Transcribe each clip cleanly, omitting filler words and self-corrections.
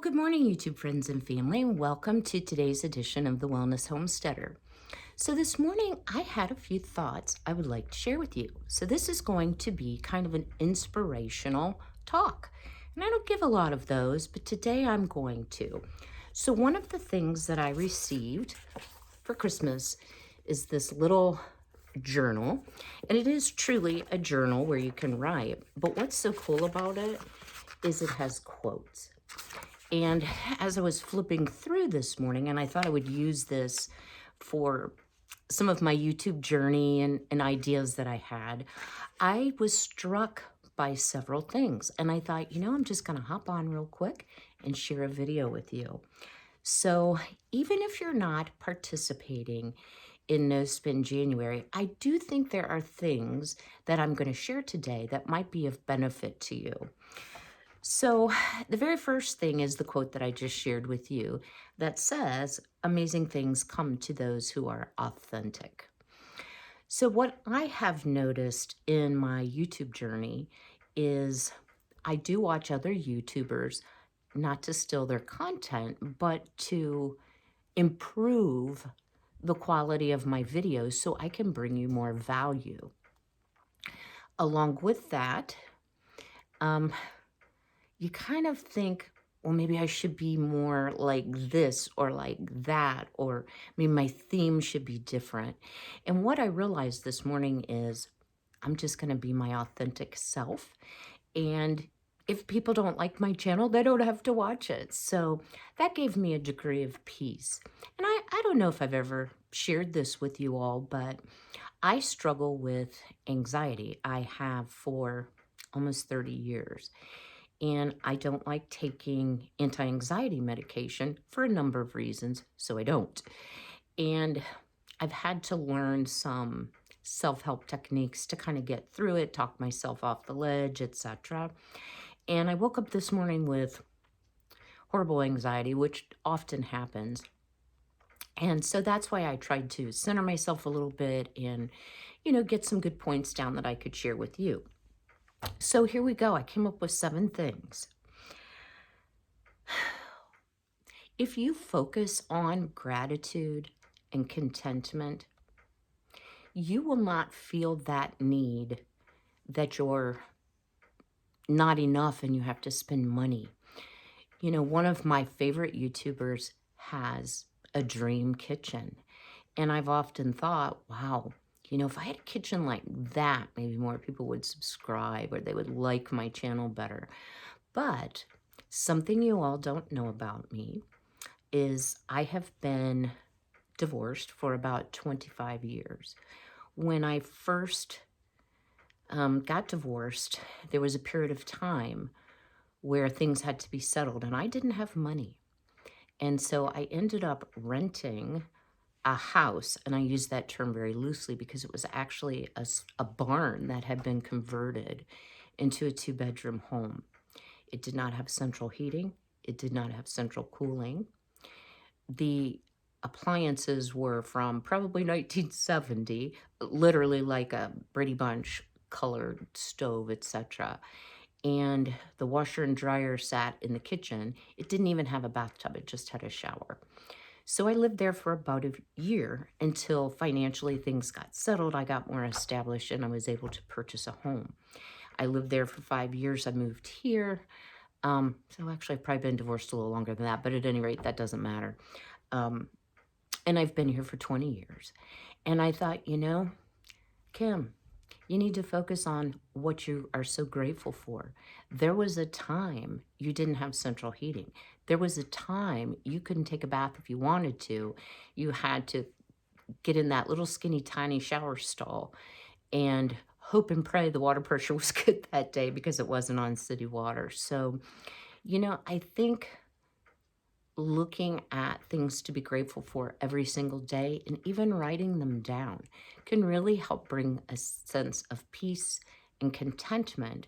Good morning, YouTube friends and family, and welcome to today's edition of the Wellness Homesteader. So, this morning I had a few thoughts I would like to share with you. So, this is going to be kind of an inspirational talk. And I don't give a lot of those, but today I'm going to. So, one of the things that I received for Christmas is this little journal, and it is truly a journal where you can write. But what's so cool about it is it has quotes. And as I was flipping through this morning, and I thought I would use this for some of my YouTube journey and ideas that I had, I was struck by several things. And I thought, I'm just going to hop on real quick and share a video with you. So even if you're not participating in No Spin January, I do think there are things that I'm going to share today that might be of benefit to you. So, the very first thing is the quote that I just shared with you that says, "Amazing things come to those who are authentic." So, what I have noticed in my YouTube journey is I do watch other YouTubers, not to steal their content, but to improve the quality of my videos so I can bring you more value. Along with that, um, you kind of think, well, maybe I should be more like this or like that, or my theme should be different. And what I realized this morning is I'm just going to be my authentic self. And if people don't like my channel, they don't have to watch it. So that gave me a degree of peace. And I don't know if I've ever shared this with you all, but I struggle with anxiety. I have for almost 30 years. And I don't like taking anti-anxiety medication for a number of reasons, so I don't. And I've had to learn some self-help techniques to kind of get through it, talk myself off the ledge, etc. And I woke up this morning with horrible anxiety, which often happens. And so that's why I tried to center myself a little bit and, get some good points down that I could share with you. So here we go. I came up with 7 things. If you focus on gratitude and contentment, you will not feel that need that you're not enough and you have to spend money. One of my favorite YouTubers has a dream kitchen. And I've often thought, wow, if I had a kitchen like that, maybe more people would subscribe or they would like my channel better. But something you all don't know about me is I have been divorced for about 25 years. When I first got divorced, there was a period of time where things had to be settled and I didn't have money. And so I ended up renting a house, and I use that term very loosely because it was actually a barn that had been converted into a 2-bedroom home. It did not have central heating. It did not have central cooling. The appliances were from probably 1970, literally like a Brady Bunch colored stove, etc. And the washer and dryer sat in the kitchen. It didn't even have a bathtub. It just had a shower. So I lived there for about a year until financially things got settled. I got more established and I was able to purchase a home. I lived there for 5 years. I moved here. So actually I've probably been divorced a little longer than that, but at any rate, that doesn't matter. And I've been here for 20 years. And I thought, Kim, you need to focus on what you are so grateful for. There was a time you didn't have central heating. There was a time you couldn't take a bath if you wanted to. You had to get in that little skinny tiny shower stall and hope and pray the water pressure was good that day because it wasn't on city water. So, I think looking at things to be grateful for every single day and even writing them down can really help bring a sense of peace and contentment.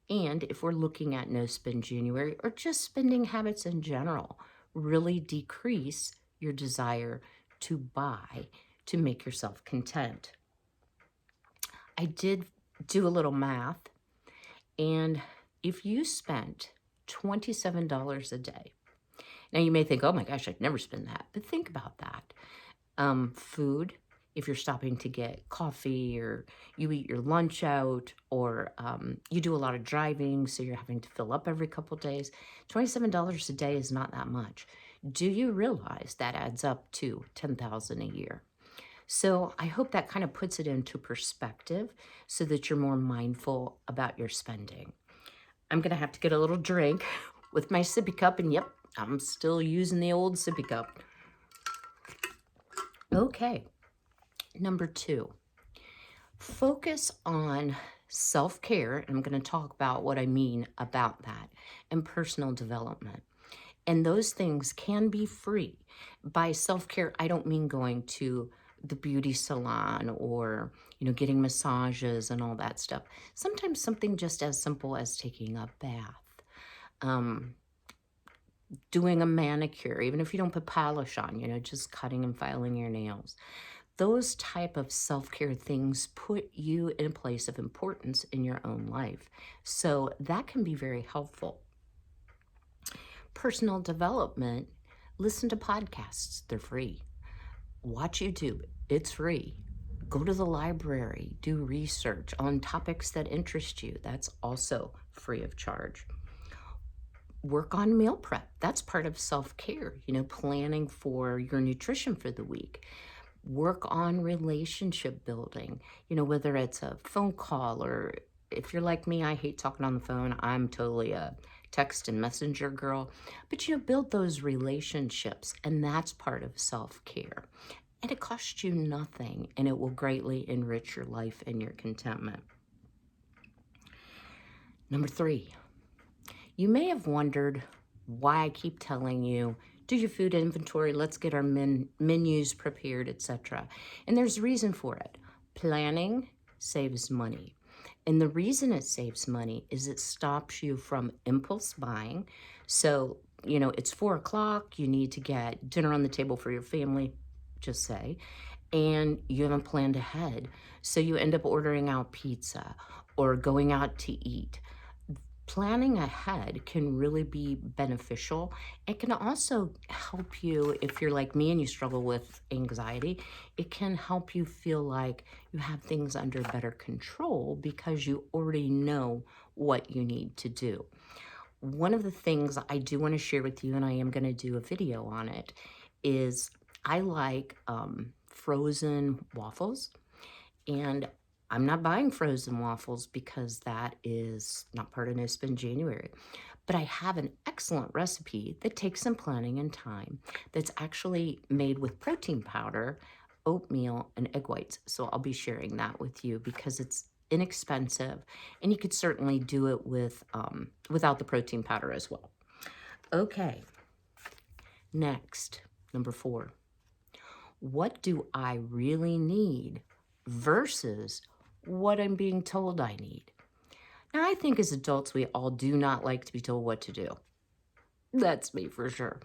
And if we're looking at No Spend January or just spending habits in general, really decrease your desire to buy to make yourself content. I did do a little math, and if you spent $27 a day Now you may think, oh my gosh, I'd never spend that. But think about that. Food, if you're stopping to get coffee or you eat your lunch out or you do a lot of driving, so you're having to fill up every couple days, $27 a day is not that much. Do you realize that adds up to 10,000 a year? So I hope that kind of puts it into perspective so that you're more mindful about your spending. I'm going to have to get a little drink with my sippy cup, and yep, I'm still using the old sippy cup. Okay, number 2, focus on self-care, and I'm going to talk about what I mean about that, and personal development. And those things can be free. By self-care, I don't mean going to the beauty salon or, getting massages and all that stuff. Sometimes something just as simple as taking a bath, um, doing a manicure, even if you don't put polish on, just cutting and filing your nails. Those type of self-care things put you in a place of importance in your own life. So that can be very helpful. Personal development, listen to podcasts, they're free. Watch YouTube, it's free. Go to the library, do research on topics that interest you, that's also free of charge. Work on meal prep, that's part of self-care, planning for your nutrition for the week. Work on relationship building, whether it's a phone call or if you're like me, I hate talking on the phone. I'm totally a text and messenger girl. But, build those relationships, and that's part of self-care. And it costs you nothing, and it will greatly enrich your life and your contentment. Number 3, you may have wondered why I keep telling you, do your food inventory, let's get our menus prepared, etc. And there's a reason for it. Planning saves money. And the reason it saves money is it stops you from impulse buying. So, it's 4 o'clock, you need to get dinner on the table for your family, just say, and you haven't planned ahead. So you end up ordering out pizza or going out to eat. Planning ahead can really be beneficial. It can also help you, if you're like me and you struggle with anxiety, it can help you feel like you have things under better control because you already know what you need to do. One of the things I do want to share with you, and I am going to do a video on it, is I like frozen waffles. And I'm not buying frozen waffles because that is not part of No Spend January. But I have an excellent recipe that takes some planning and time that's actually made with protein powder, oatmeal, and egg whites. So I'll be sharing that with you because it's inexpensive, and you could certainly do it with without the protein powder as well. Okay, next, number 4. What do I really need versus what I'm being told I need? Now, I think as adults, we all do not like to be told what to do. That's me for sure.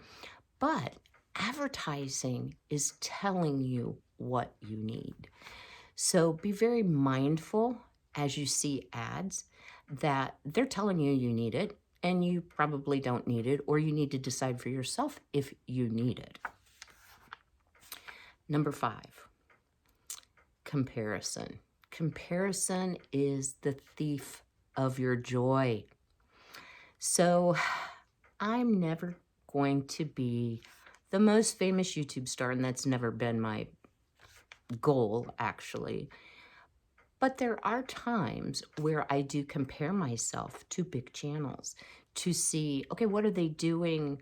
But advertising is telling you what you need. So be very mindful as you see ads that they're telling you you need it and you probably don't need it, or you need to decide for yourself if you need it. Number 5, comparison. Comparison is the thief of your joy. So I'm never going to be the most famous YouTube star, and that's never been my goal, actually. But there are times where I do compare myself to big channels to see, okay, what are they doing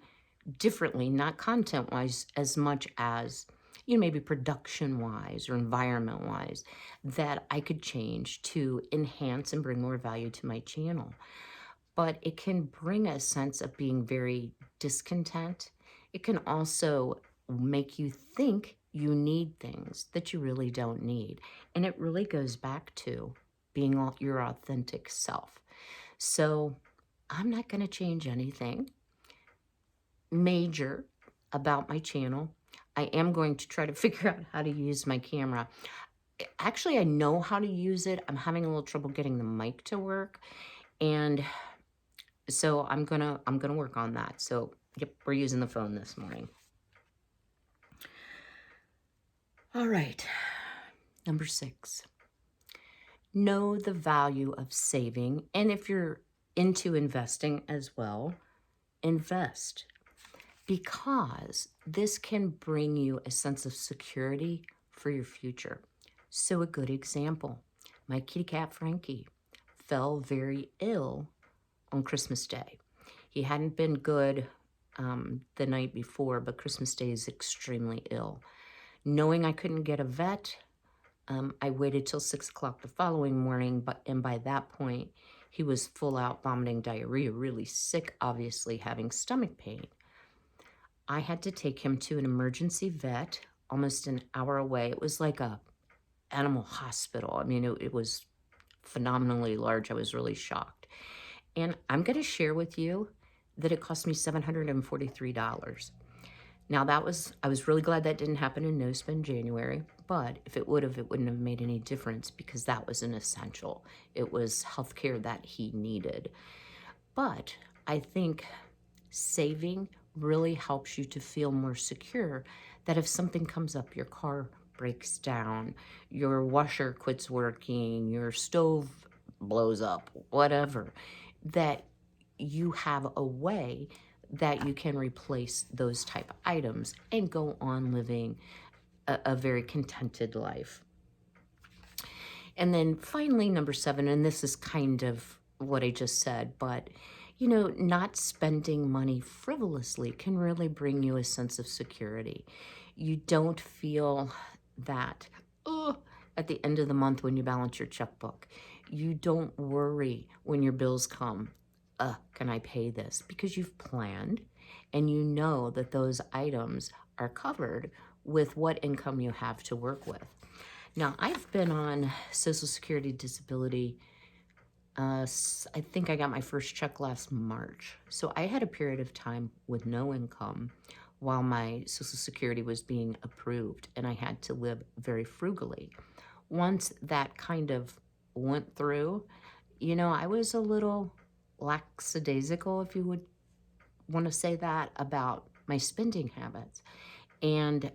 differently, not content-wise as much as, maybe production-wise or environment-wise, that I could change to enhance and bring more value to my channel. But it can bring a sense of being very discontent. It can also make you think you need things that you really don't need. And it really goes back to being your authentic self. So I'm not going to change anything major about my channel. I am going to try to figure out how to use my camera. Actually, I know how to use it. I'm having a little trouble getting the mic to work. And So I'm gonna work on that. So yep, we're using the phone this morning. All right. Number 6. Know the value of saving. And if you're into investing as well, invest because this can bring you a sense of security for your future. So, a good example, my kitty cat Frankie fell very ill on Christmas Day. He hadn't been good the night before, but Christmas Day is extremely ill. Knowing I couldn't get a vet, I waited till 6 o'clock the following morning, and by that point, he was full out vomiting diarrhea, really sick, obviously having stomach pain. I had to take him to an emergency vet almost an hour away. It was like a animal hospital. I mean, it was phenomenally large. I was really shocked. And I'm going to share with you that it cost me $743. Now I was really glad that didn't happen in No Spend January, but if it would have, it wouldn't have made any difference because that was an essential. It was healthcare that he needed. But I think saving really helps you to feel more secure that if something comes up, your car breaks down, your washer quits working, your stove blows up, whatever, that you have a way that you can replace those type of items and go on living a very contented life. And then finally, number 7, and this is kind of what I just said, but not spending money frivolously can really bring you a sense of security. You don't feel that, oh, at the end of the month when you balance your checkbook. You don't worry when your bills come, can I pay this? Because you've planned and you know that those items are covered with what income you have to work with. Now, I've been on Social Security disability. I think I got my first check last March. So I had a period of time with no income while my Social Security was being approved, and I had to live very frugally. Once that kind of went through, I was a little lackadaisical, if you would want to say that, about my spending habits. And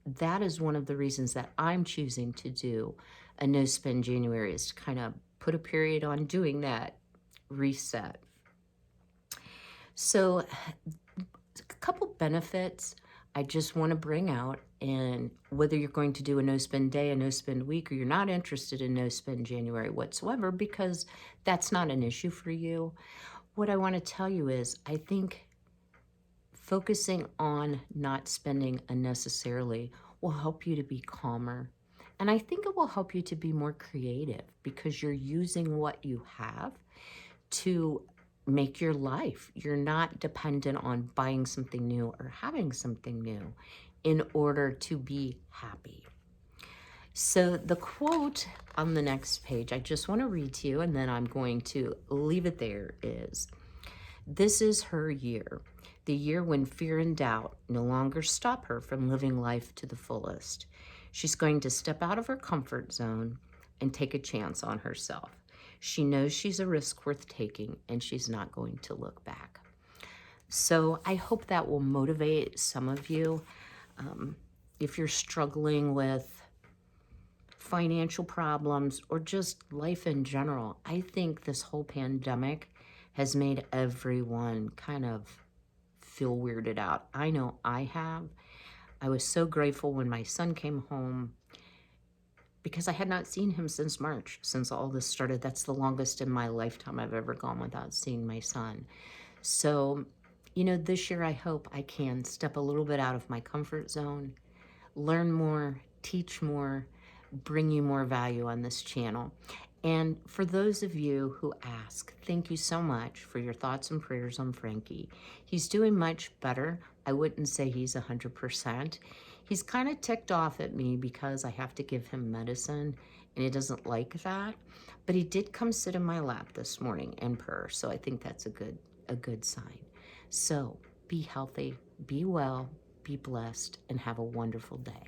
that is one of the reasons that I'm choosing to do a no spend January, is to kind of put a period on doing that reset. So, a couple benefits I just want to bring out, and whether you're going to do a no spend day, a no spend week, or you're not interested in no spend January whatsoever, because that's not an issue for you, what I want to tell you is I think focusing on not spending unnecessarily will help you to be calmer. And I think it will help you to be more creative because you're using what you have to make your life. You're not dependent on buying something new or having something new in order to be happy. So the quote on the next page, I just want to read to you and then I'm going to leave it there, is, "This is her year, the year when fear and doubt no longer stop her from living life to the fullest. She's going to step out of her comfort zone and take a chance on herself. She knows she's a risk worth taking and she's not going to look back." So I hope that will motivate some of you. If you're struggling with financial problems or just life in general, I think this whole pandemic has made everyone kind of feel weirded out. I know I have. I was so grateful when my son came home because I had not seen him since March, since all this started. That's the longest in my lifetime I've ever gone without seeing my son. So, this year I hope I can step a little bit out of my comfort zone, learn more, teach more, bring you more value on this channel. And for those of you who ask, thank you so much for your thoughts and prayers on Frankie. He's doing much better. I wouldn't say he's 100%. He's kind of ticked off at me because I have to give him medicine and he doesn't like that. But he did come sit in my lap this morning and purr. So I think that's a good sign. So be healthy, be well, be blessed, and have a wonderful day.